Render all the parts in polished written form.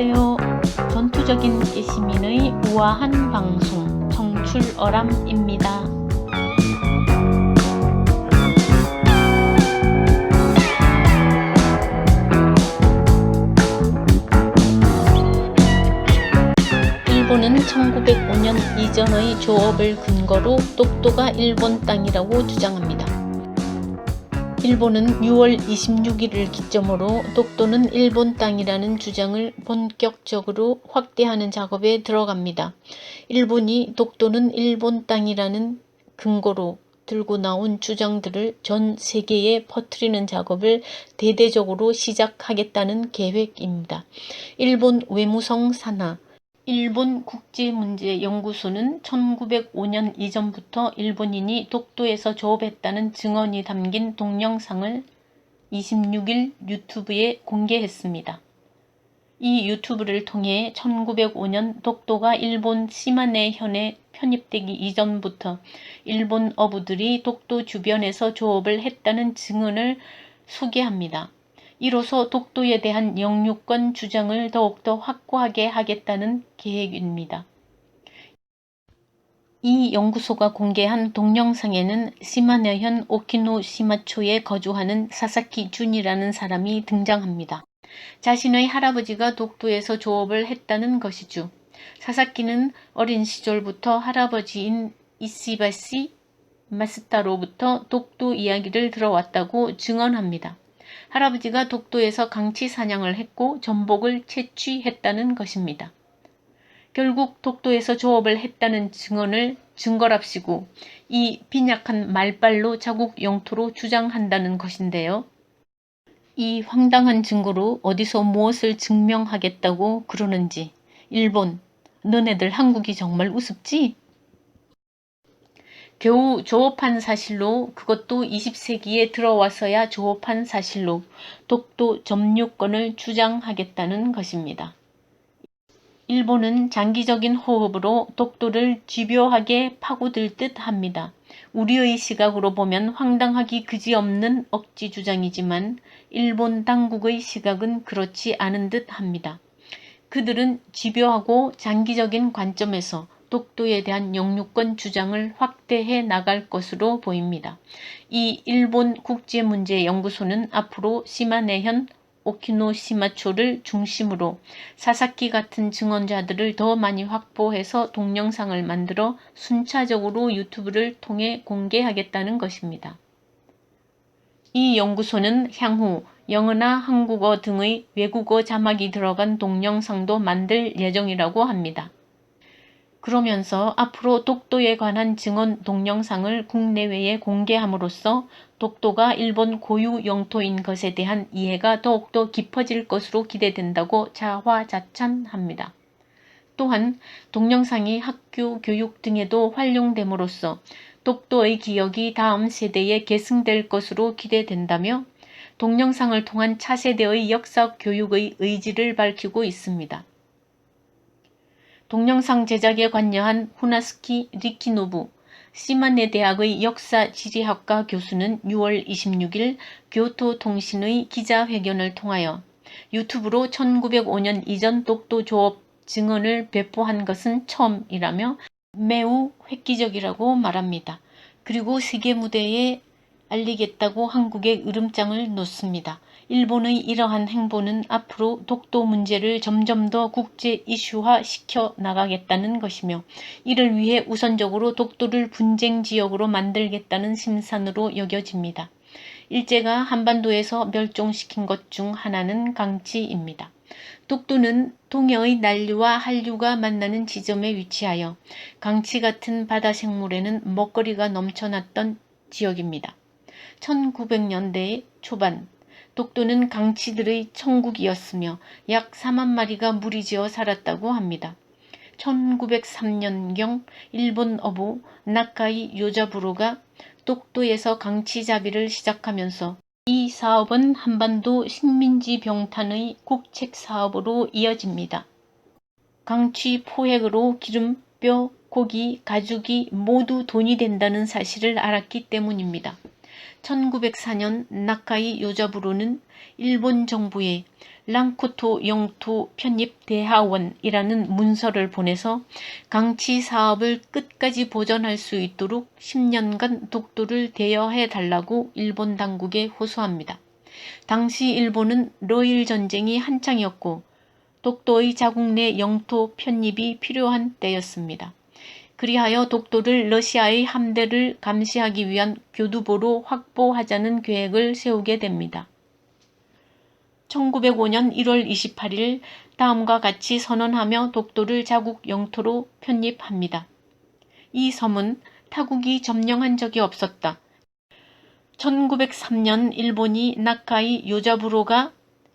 안녕하세요. 전투적인 깨시민의 우아한 방송 청출어람입니다. 일본은 1905년 이전의 조업을 근거로 독도가 일본 땅이라고 주장합니다. 일본은 6월 26일을 기점으로 독도는 일본 땅이라는 주장을 본격적으로 확대하는 작업에 들어갑니다. 일본이 독도는 일본 땅이라는 근거로 들고 나온 주장들을 전 세계에 퍼뜨리는 작업을 대대적으로 시작하겠다는 계획입니다. 일본 외무성 산하 일본 국제문제연구소는 1905년 이전부터 일본인이 독도에서 조업했다는 증언이 담긴 동영상을 26일 유튜브에 공개했습니다. 이 유튜브를 통해 1905년 독도가 일본 시마네현에 편입되기 이전부터 일본 어부들이 독도 주변에서 조업을 했다는 증언을 소개합니다. 이로써 독도에 대한 영유권 주장을 더욱더 확고하게 하겠다는 계획입니다. 이 연구소가 공개한 동영상에는 시마네현 오키노시마초에 거주하는 사사키 준이라는 사람이 등장합니다. 자신의 할아버지가 독도에서 조업을 했다는 것이죠. 사사키는 어린 시절부터 할아버지인 이시바시 마스타로부터 독도 이야기를 들어왔다고 증언합니다. 할아버지가 독도에서 강치 사냥을 했고 전복을 채취했다는 것입니다. 결국 독도에서 조업을 했다는 증언을 증거랍시고 이 빈약한 말발로 자국 영토로 주장한다는 것인데요. 이 황당한 증거로 어디서 무엇을 증명하겠다고 그러는지. 일본, 너네들 한국이 정말 우습지? 겨우 조업한 사실로, 그것도 20세기에 들어와서야 조업한 사실로 독도 점유권을 주장하겠다는 것입니다. 일본은 장기적인 호흡으로 독도를 집요하게 파고들 듯 합니다. 우리의 시각으로 보면 황당하기 그지없는 억지 주장이지만 일본 당국의 시각은 그렇지 않은 듯 합니다. 그들은 집요하고 장기적인 관점에서 독도에 대한 영유권 주장을 확대해 나갈 것으로 보입니다. 이 일본 국제문제연구소는 앞으로 시마네현 오키노시마초를 중심으로 사사키 같은 증언자들을 더 많이 확보해서 동영상을 만들어 순차적으로 유튜브를 통해 공개하겠다는 것입니다. 이 연구소는 향후 영어나 한국어 등의 외국어 자막이 들어간 동영상도 만들 예정이라고 합니다. 그러면서 앞으로 독도에 관한 증언 동영상을 국내외에 공개함으로써 독도가 일본 고유 영토인 것에 대한 이해가 더욱더 깊어질 것으로 기대된다고 자화자찬합니다. 또한 동영상이 학교 교육 등에도 활용됨으로써 독도의 기억이 다음 세대에 계승될 것으로 기대된다며 동영상을 통한 차세대의 역사 교육의 의지를 밝히고 있습니다. 동영상 제작에 관여한 후나스키 리키노부 시마네 대학의 역사지리학과 교수는 6월 26일 교토통신의 기자회견을 통하여 유튜브로 1905년 이전 독도 조업 증언을 배포한 것은 처음이라며 매우 획기적이라고 말합니다. 그리고 세계 무대에 알리겠다고 한국에 으름장을 놓습니다. 일본의 이러한 행보는 앞으로 독도 문제를 점점 더 국제 이슈화 시켜 나가겠다는 것이며 이를 위해 우선적으로 독도를 분쟁 지역으로 만들겠다는 심산으로 여겨집니다. 일제가 한반도에서 멸종시킨 것 중 하나는 강치입니다. 독도는 동해의 난류와 한류가 만나는 지점에 위치하여 강치 같은 바다 생물에는 먹거리가 넘쳐났던 지역입니다. 1900년대 초반 독도는 강치들의 천국이었으며 약 4만 마리가 무리지어 살았다고 합니다. 1903년경 일본 어부 나카이 요자부로가 독도에서 강치잡이를 시작하면서 이 사업은 한반도 식민지 병탄의 국책 사업으로 이어집니다. 강치 포획으로 기름, 뼈, 고기, 가죽이 모두 돈이 된다는 사실을 알았기 때문입니다. 1904년 나카이 요자부로는 일본 정부에 랑쿠토 영토 편입 대하원이라는 문서를 보내서 강치 사업을 끝까지 보전할 수 있도록 10년간 독도를 대여해 달라고 일본 당국에 호소합니다. 당시 일본은 러일 전쟁이 한창이었고 독도의 자국 내 영토 편입이 필요한 때였습니다. 그리하여 독도를 러시아의 함대를 감시하기 위한 교두보로 확보하자는 계획을 세우게 됩니다. 1905년 1월 28일 다음과 같이 선언하며 독도를 자국 영토로 편입합니다. 이 섬은 타국이 점령한 적이 없었다. 1903년 일본이 나카이 요자부로가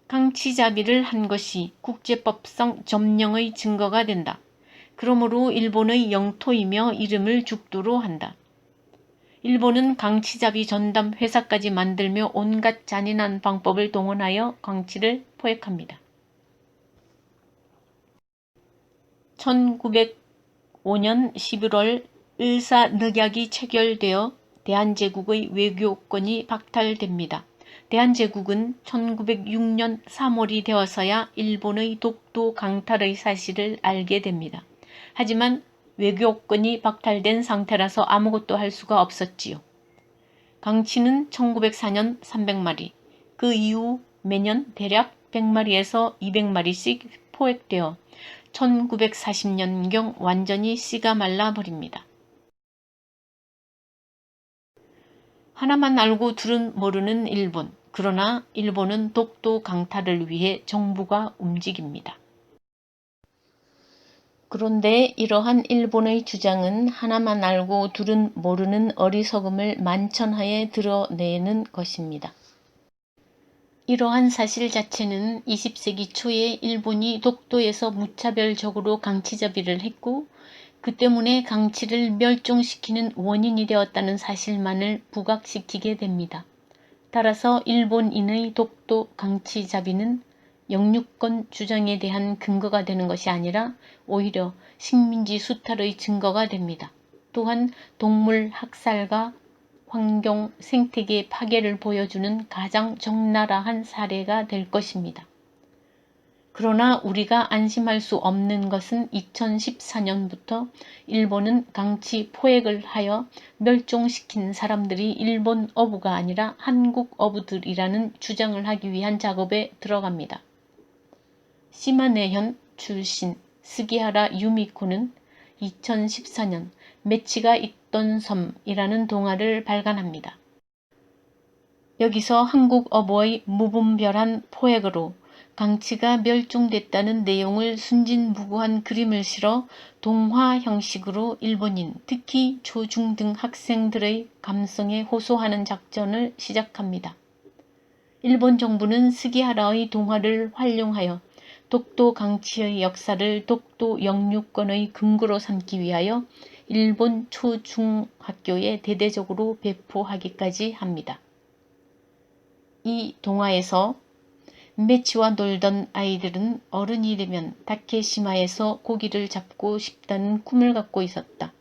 강치자비를 한 것이 국제법상 점령의 증거가 된다. 그러므로 일본의 영토이며 이름을 죽도로 한다. 일본은 강치자비 전담 회사까지 만들며 온갖 잔인한 방법을 동원하여 강치를 포획합니다. 1905년 11월 을사늑약이 체결되어 대한제국의 외교권이 박탈됩니다. 대한제국은 1906년 3월이 되어서야 일본의 독도 강탈의 사실을 알게 됩니다. 하지만 외교권이 박탈된 상태라서 아무것도 할 수가 없었지요. 강치는 1904년 300마리, 그 이후 매년 대략 100마리에서 200마리씩 포획되어 1940년경 완전히 씨가 말라버립니다. 하나만 알고 둘은 모르는 일본. 그러나 일본은 독도 강탈을 위해 정부가 움직입니다. 그런데 이러한 일본의 주장은 하나만 알고 둘은 모르는 어리석음을 만천하에 드러내는 것입니다. 이러한 사실 자체는 20세기 초에 일본이 독도에서 무차별적으로 강치자비를 했고 그 때문에 강치를 멸종시키는 원인이 되었다는 사실만을 부각시키게 됩니다. 따라서 일본인의 독도 강치자비는 영유권 주장에 대한 근거가 되는 것이 아니라 오히려 식민지 수탈의 증거가 됩니다. 또한 동물 학살과 환경 생태계 파괴를 보여주는 가장 적나라한 사례가 될 것입니다. 그러나 우리가 안심할 수 없는 것은 2014년부터 일본은 강치 포획을 하여 멸종시킨 사람들이 일본 어부가 아니라 한국 어부들이라는 주장을 하기 위한 작업에 들어갑니다. 시마네현 출신 스기하라 유미코는 2014년 메치가 있던 섬이라는 동화를 발간합니다. 여기서 한국 어부의 무분별한 포획으로 강치가 멸종됐다는 내용을 순진무구한 그림을 실어 동화 형식으로 일본인, 특히 초중등 학생들의 감성에 호소하는 작전을 시작합니다. 일본 정부는 스기하라의 동화를 활용하여 독도 강치의 역사를 독도 영유권의 근거로 삼기 위하여 일본 초중학교에 대대적으로 배포하기까지 합니다. 이 동화에서 메치와 놀던 아이들은 어른이 되면 다케시마에서 고기를 잡고 싶다는 꿈을 갖고 있었다.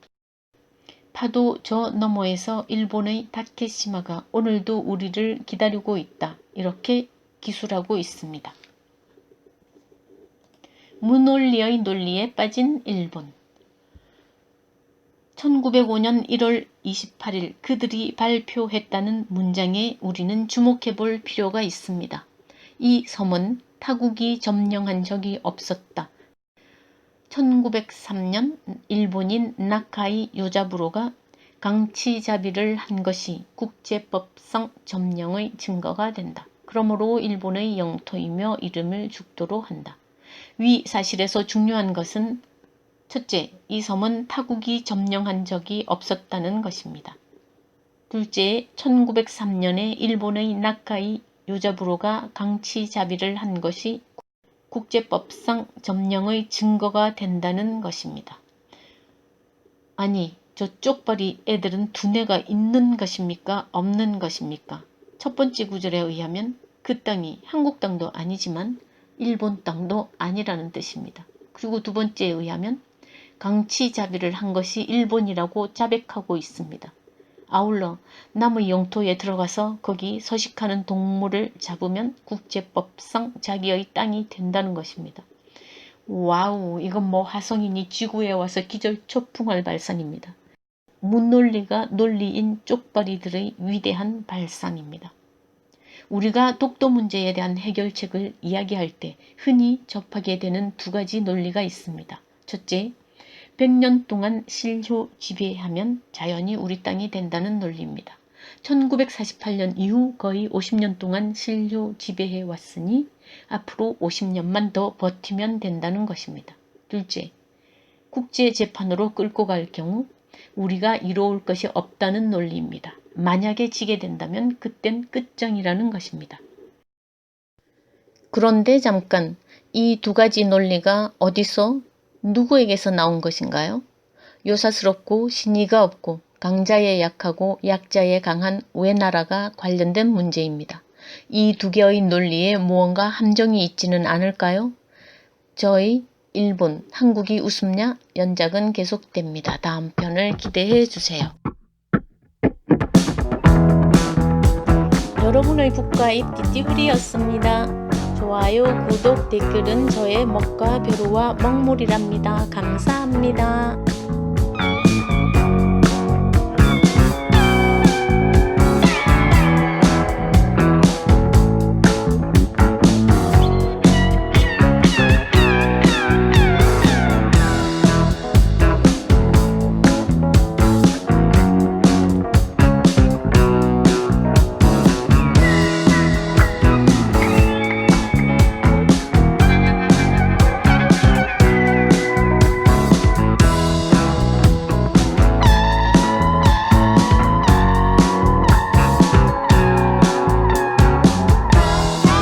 파도 저 너머에서 일본의 다케시마가 오늘도 우리를 기다리고 있다. 이렇게 기술하고 있습니다. 무논리의 논리에 빠진 일본. 1905년 1월 28일 그들이 발표했다는 문장에 우리는 주목해 볼 필요가 있습니다. 이 섬은 타국이 점령한 적이 없었다. 1903년 일본인 나카이 요자부로가 강치자비를 한 것이 국제법상 점령의 증거가 된다. 그러므로 일본의 영토이며 이름을 죽도로 한다. 위 사실에서 중요한 것은 첫째, 이 섬은 타국이 점령한 적이 없었다는 것입니다. 둘째, 1903년에 일본의 나카이 요자부로가 강치자비를 한 것이 국제법상 점령의 증거가 된다는 것입니다. 아니, 저 쪽발이 애들은 두뇌가 있는 것입니까? 없는 것입니까? 첫 번째 구절에 의하면 그 땅이 한국 땅도 아니지만 일본 땅도 아니라는 뜻입니다. 그리고 두 번째에 의하면 강치자비를 한 것이 일본이라고 자백하고 있습니다. 아울러 남의 영토에 들어가서 거기 서식하는 동물을 잡으면 국제법상 자기의 땅이 된다는 것입니다. 와우, 이건 뭐 화성인이 지구에 와서 기절초풍할 발상입니다. 문논리가 논리인 쪽발이들의 위대한 발상입니다. 우리가 독도 문제에 대한 해결책을 이야기할 때 흔히 접하게 되는 두 가지 논리가 있습니다. 첫째, 100년 동안 실효 지배하면 자연이 우리 땅이 된다는 논리입니다. 1948년 이후 거의 50년 동안 실효 지배해 왔으니 앞으로 50년만 더 버티면 된다는 것입니다. 둘째, 국제재판으로 끌고 갈 경우 우리가 이뤄올 것이 없다는 논리입니다. 만약에 지게 된다면 그땐 끝장이라는 것입니다. 그런데 잠깐, 이 두 가지 논리가 어디서 누구에게서 나온 것인가요? 요사스럽고 신의가 없고 강자에 약하고 약자에 강한 외나라가 관련된 문제입니다. 이 두 개의 논리에 무언가 함정이 있지는 않을까요? 저희 일본 한국이 웃음냐 연작은 계속됩니다. 다음 편을 기대해 주세요. 여러분의 북가입 띠띠우리였습니다. 좋아요, 구독, 댓글은 저의 먹과 벼루와 먹물이랍니다. 감사합니다.